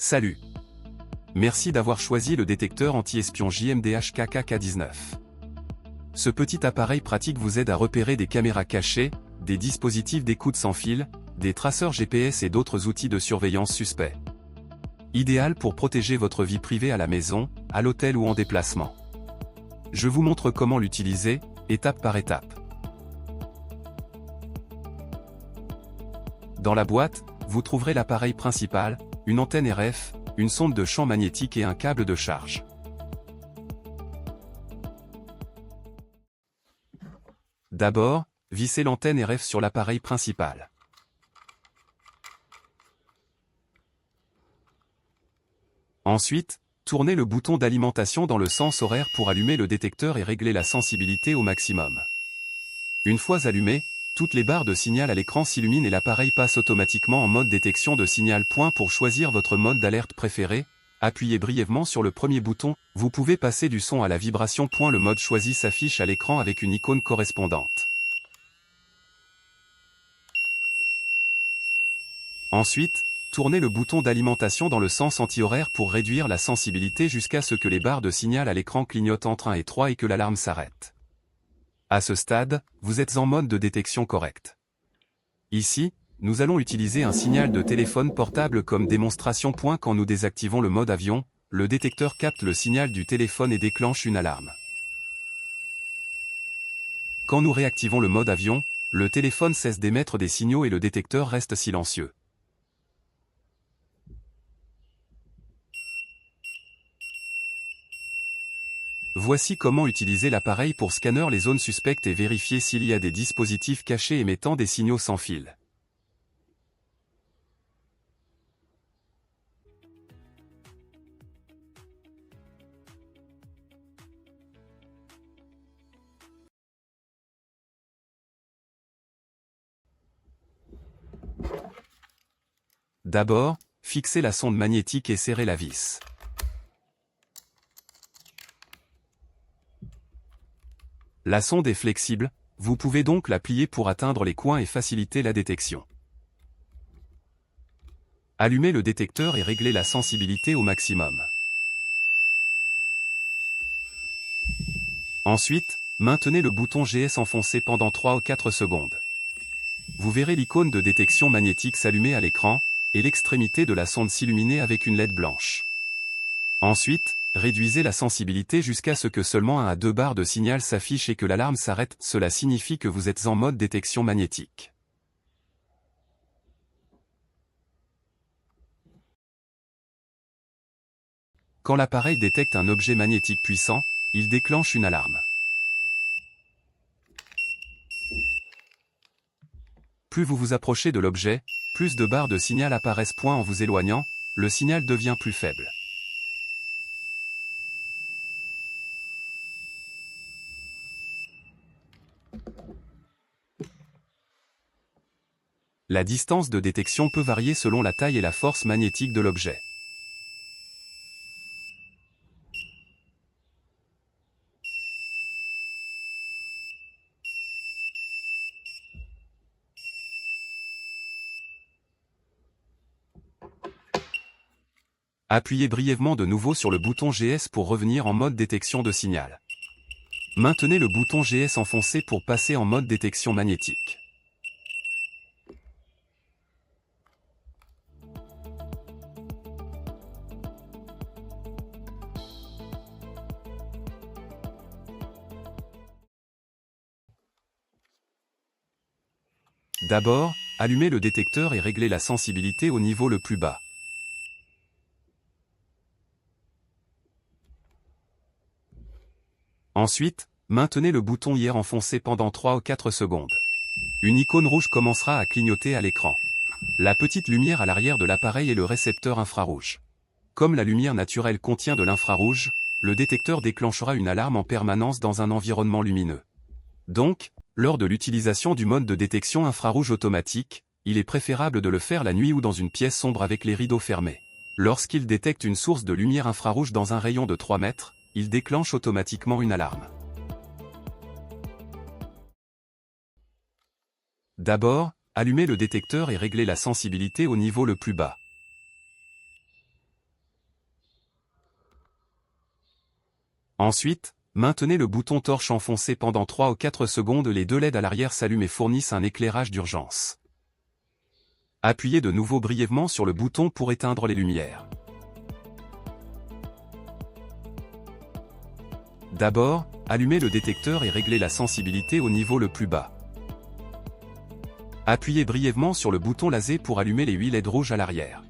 Salut! Merci d'avoir choisi le détecteur anti-espion JMDH KKK19. Ce petit appareil pratique vous aide à repérer des caméras cachées, des dispositifs d'écoute sans fil, des traceurs GPS et d'autres outils de surveillance suspects. Idéal pour protéger votre vie privée à la maison, à l'hôtel ou en déplacement. Je vous montre comment l'utiliser, étape par étape. Dans la boîte, vous trouverez l'appareil principal, une antenne RF, une sonde de champ magnétique et un câble de charge. D'abord, vissez l'antenne RF sur l'appareil principal. Ensuite, tournez le bouton d'alimentation dans le sens horaire pour allumer le détecteur et régler la sensibilité au maximum. Une fois allumé, toutes les barres de signal à l'écran s'illuminent et l'appareil passe automatiquement en mode détection de signal. Pour choisir votre mode d'alerte préféré, appuyez brièvement sur le premier bouton. Vous pouvez passer du son à la vibration. Le mode choisi s'affiche à l'écran avec une icône correspondante. Ensuite, tournez le bouton d'alimentation dans le sens anti-horaire pour réduire la sensibilité jusqu'à ce que les barres de signal à l'écran clignotent entre 1 et 3 et que l'alarme s'arrête. À ce stade, vous êtes en mode de détection correct. Ici, nous allons utiliser un signal de téléphone portable comme démonstration. Quand nous désactivons le mode avion, le détecteur capte le signal du téléphone et déclenche une alarme. Quand nous réactivons le mode avion, le téléphone cesse d'émettre des signaux et le détecteur reste silencieux. Voici comment utiliser l'appareil pour scanner les zones suspectes et vérifier s'il y a des dispositifs cachés émettant des signaux sans fil. D'abord, fixez la sonde magnétique et serrez la vis. La sonde est flexible, vous pouvez donc la plier pour atteindre les coins et faciliter la détection. Allumez le détecteur et réglez la sensibilité au maximum. Ensuite, maintenez le bouton GS enfoncé pendant 3 ou 4 secondes. Vous verrez l'icône de détection magnétique s'allumer à l'écran, et l'extrémité de la sonde s'illuminer avec une LED blanche. Ensuite, réduisez la sensibilité jusqu'à ce que seulement 1 à 2 barres de signal s'affichent et que l'alarme s'arrête. Cela signifie que vous êtes en mode détection magnétique. Quand l'appareil détecte un objet magnétique puissant, il déclenche une alarme. Plus vous vous approchez de l'objet, plus de barres de signal apparaissent. En vous éloignant, le signal devient plus faible. La distance de détection peut varier selon la taille et la force magnétique de l'objet. Appuyez brièvement de nouveau sur le bouton GS pour revenir en mode détection de signal. Maintenez le bouton GS enfoncé pour passer en mode détection magnétique. D'abord, allumez le détecteur et réglez la sensibilité au niveau le plus bas. Ensuite, maintenez le bouton IR enfoncé pendant 3 ou 4 secondes. Une icône rouge commencera à clignoter à l'écran. La petite lumière à l'arrière de l'appareil est le récepteur infrarouge. Comme la lumière naturelle contient de l'infrarouge, le détecteur déclenchera une alarme en permanence dans un environnement lumineux. Donc, lors de l'utilisation du mode de détection infrarouge automatique, il est préférable de le faire la nuit ou dans une pièce sombre avec les rideaux fermés. Lorsqu'il détecte une source de lumière infrarouge dans un rayon de 3 mètres, il déclenche automatiquement une alarme. D'abord, allumez le détecteur et réglez la sensibilité au niveau le plus bas. Ensuite, maintenez le bouton torche enfoncé pendant 3 ou 4 secondes. Les deux LED à l'arrière s'allument et fournissent un éclairage d'urgence. Appuyez de nouveau brièvement sur le bouton pour éteindre les lumières. D'abord, allumez le détecteur et réglez la sensibilité au niveau le plus bas. Appuyez brièvement sur le bouton laser pour allumer les 8 LED rouges à l'arrière.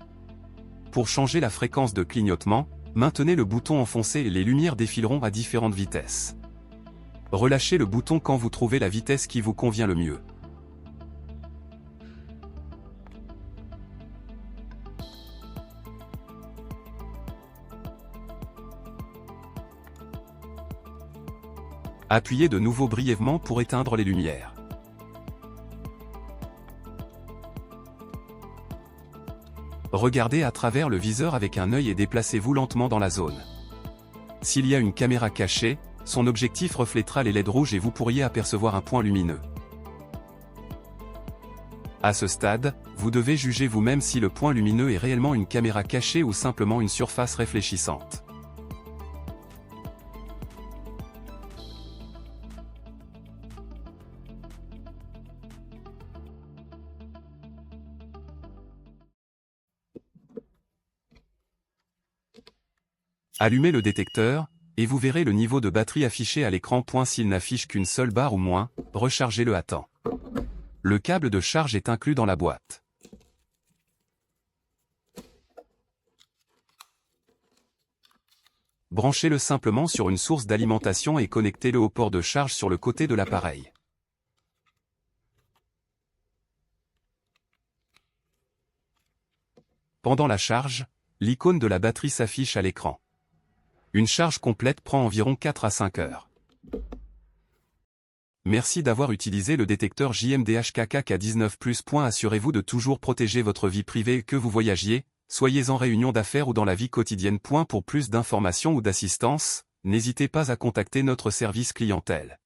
Pour changer la fréquence de clignotement, maintenez le bouton enfoncé et les lumières défileront à différentes vitesses. Relâchez le bouton quand vous trouvez la vitesse qui vous convient le mieux. Appuyez de nouveau brièvement pour éteindre les lumières. Regardez à travers le viseur avec un œil et déplacez-vous lentement dans la zone. S'il y a une caméra cachée, son objectif reflètera les LED rouges et vous pourriez apercevoir un point lumineux. À ce stade, vous devez juger vous-même si le point lumineux est réellement une caméra cachée ou simplement une surface réfléchissante. Allumez le détecteur, et vous verrez le niveau de batterie affiché à l'écran. S'il n'affiche qu'une seule barre ou moins, rechargez-le à temps. Le câble de charge est inclus dans la boîte. Branchez-le simplement sur une source d'alimentation et connectez-le au port de charge sur le côté de l'appareil. Pendant la charge, l'icône de la batterie s'affiche à l'écran. Une charge complète prend environ 4 à 5 heures. Merci d'avoir utilisé le détecteur JMDHKK19+. Assurez-vous de toujours protéger votre vie privée que vous voyagiez, soyez en réunion d'affaires ou dans la vie quotidienne. Pour plus d'informations ou d'assistance, n'hésitez pas à contacter notre service clientèle.